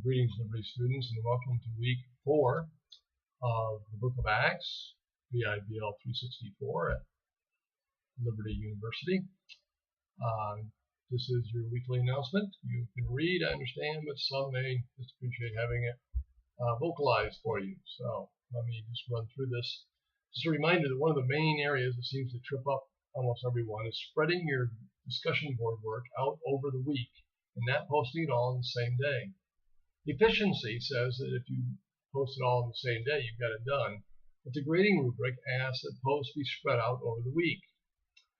Greetings, Liberty students, and welcome to week 4 of the book of Acts, BIBL 364 at Liberty University. This is your weekly announcement. You can read, I understand, but some may just appreciate having it vocalized for you. So let me just run through this. Just a reminder that one of the main areas that seems to trip up almost everyone is spreading your discussion board work out over the week and not posting it all on the same day. Efficiency says that if you post it all on the same day, you've got it done. But the grading rubric asks that posts be spread out over the week.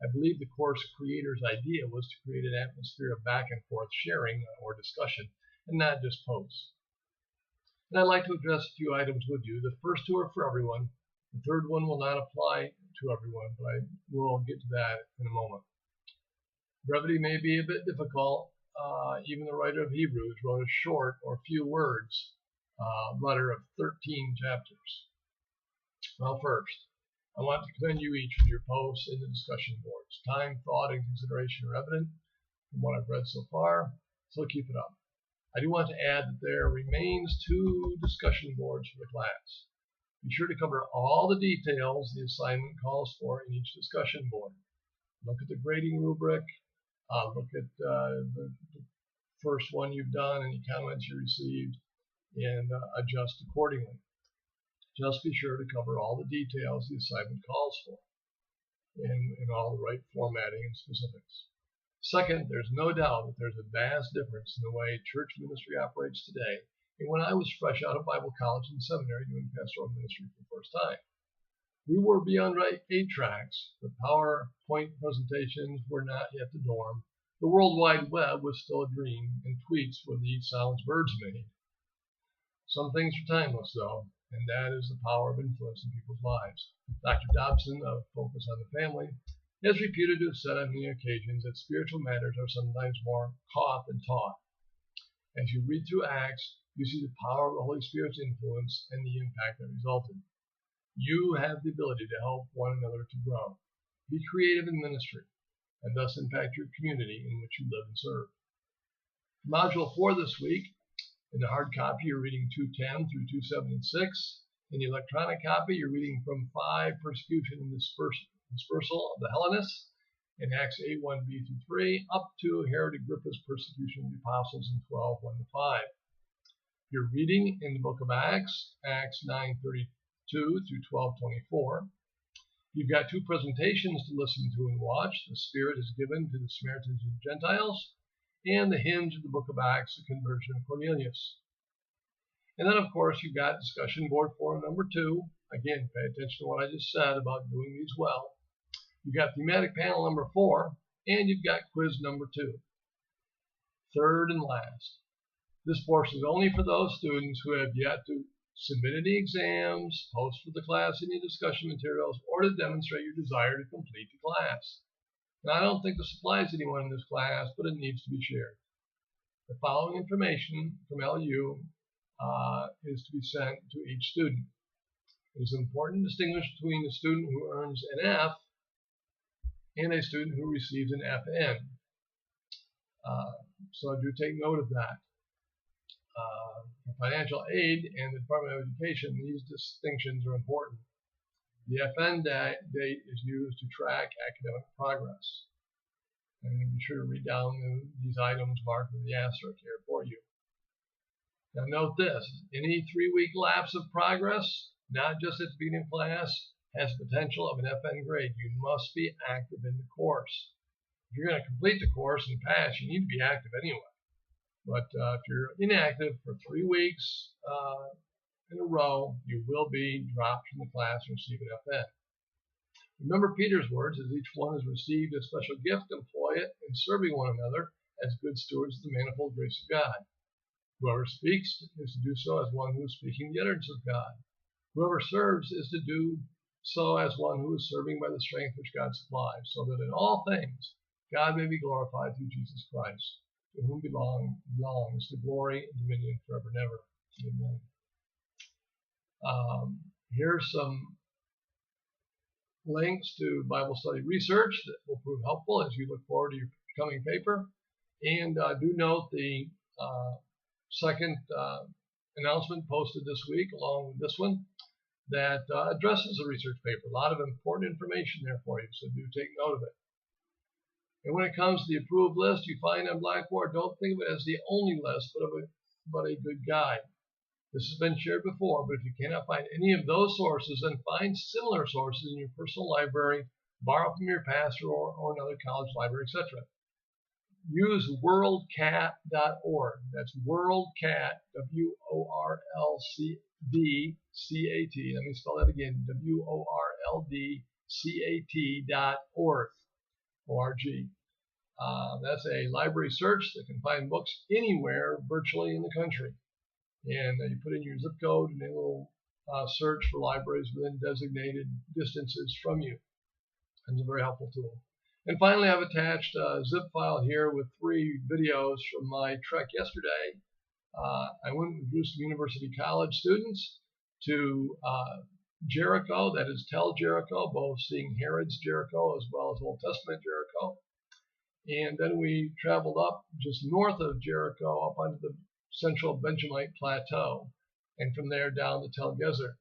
I believe the course creator's idea was to create an atmosphere of back and forth sharing or discussion, and not just posts. And I'd like to address a few items with you. The first two are for everyone. The third one will not apply to everyone, but I will get to that in a moment. Brevity may be a bit difficult. Even the writer of Hebrews wrote a short or few words letter of 13 chapters. Well, first, I want to commend you each for your posts in the discussion boards. Time, thought, and consideration are evident from what I've read so far, so keep it up. I do want to add that there remains 2 discussion boards for the class. Be sure to cover all the details the assignment calls for in each discussion board. Look at the grading rubric. Look at the first one you've done, any comments you received, and adjust accordingly. Just be sure to cover all the details the assignment calls for in all the right formatting and specifics. Second, there's no doubt that there's a vast difference in the way church ministry operates today and when I was fresh out of Bible college and seminary doing pastoral ministry for the first time. We were beyond 8 tracks. The PowerPoint presentations were not yet the norm. The World Wide Web was still a dream, and tweets were the sounds birds made. Some things are timeless, though, and that is the power of influence in people's lives. Dr. Dobson of Focus on the Family has reputed to have said on many occasions that spiritual matters are sometimes more caught than taught. As you read through Acts, you see the power of the Holy Spirit's influence and the impact that resulted. You have the ability to help one another to grow. Be creative in ministry, and thus impact your community in which you live and serve. Module 4 this week, in the hard copy you're reading 2:10 through 2:76. In the electronic copy you're reading from 5, persecution and dispersal of the Hellenists, in Acts 8:1b through 3, up to Herod Agrippa's persecution of the apostles in 12:1-5. You're reading in the book of Acts, Acts 9:32 through 12:24. You've got 2 presentations to listen to and watch. The Spirit is given to the Samaritans and Gentiles, and the hinge of the book of Acts, the conversion of Cornelius. And then, of course, you've got discussion board form number 2. Again, pay attention to what I just said about doing these well. You've got thematic panel number 4, and you've got quiz number 2. Third and last, this portion is only for those students who have yet to submit any exams, post for the class any discussion materials, or to demonstrate your desire to complete the class. Now, I don't think this applies to anyone in this class, but it needs to be shared. The following information from LU is to be sent to each student. It is important to distinguish between a student who earns an F and a student who receives an FN. So do take note of that. For financial aid and the Department of Education, these distinctions are important. The FN date is used to track academic progress. And be sure to read down these items marked with the asterisk here for you. Now note this, any 3-week lapse of progress, not just at the beginning of class, has the potential of an FN grade. You must be active in the course. If you're going to complete the course and pass, you need to be active anyway. But if you're inactive for 3 weeks in a row, you will be dropped from the class and receive an FN. Remember Peter's words, as each one has received a special gift, employ it in serving one another as good stewards of the manifold grace of God. Whoever speaks is to do so as one who is speaking the utterance of God. Whoever serves is to do so as one who is serving by the strength which God supplies, so that in all things God may be glorified through Jesus Christ, to whom belongs the glory and dominion forever and ever. Amen. Here's some links to Bible study research that will prove helpful as you look forward to your coming paper. And do note the second announcement posted this week along with this one that addresses the research paper. A lot of important information there for you, so do take note of it. And when it comes to the approved list you find on Blackboard, don't think of it as the only list, but a good guide. This has been shared before, but if you cannot find any of those sources, then find similar sources in your personal library, borrow from your pastor or another college library, etc. Use worldcat.org. That's worldcat, WORLDCAT. Let me spell that again, WORLDCAT.org. O-R-G. That's a library search that can find books anywhere virtually in the country. And you put in your zip code and it will search for libraries within designated distances from you. And it's a very helpful tool. And finally, I've attached a zip file here with 3 videos from my trek yesterday. I went with Jerusalem University College students to Jericho, that is Tel Jericho, both seeing Herod's Jericho as well as Old Testament Jericho. And then we traveled up just north of Jericho up onto the central Benjamite Plateau, and from there down to Tel Gezer.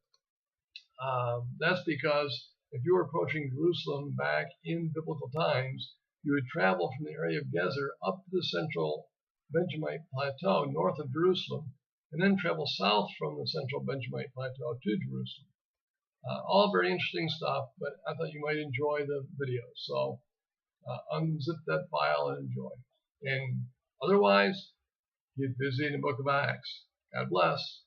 That's because if you were approaching Jerusalem back in biblical times, you would travel from the area of Gezer up to the central Benjamite Plateau north of Jerusalem, and then travel south from the central Benjamite Plateau to Jerusalem. All very interesting stuff, but I thought you might enjoy the video. So unzip that file and enjoy. And otherwise, get busy in the book of Acts. God bless.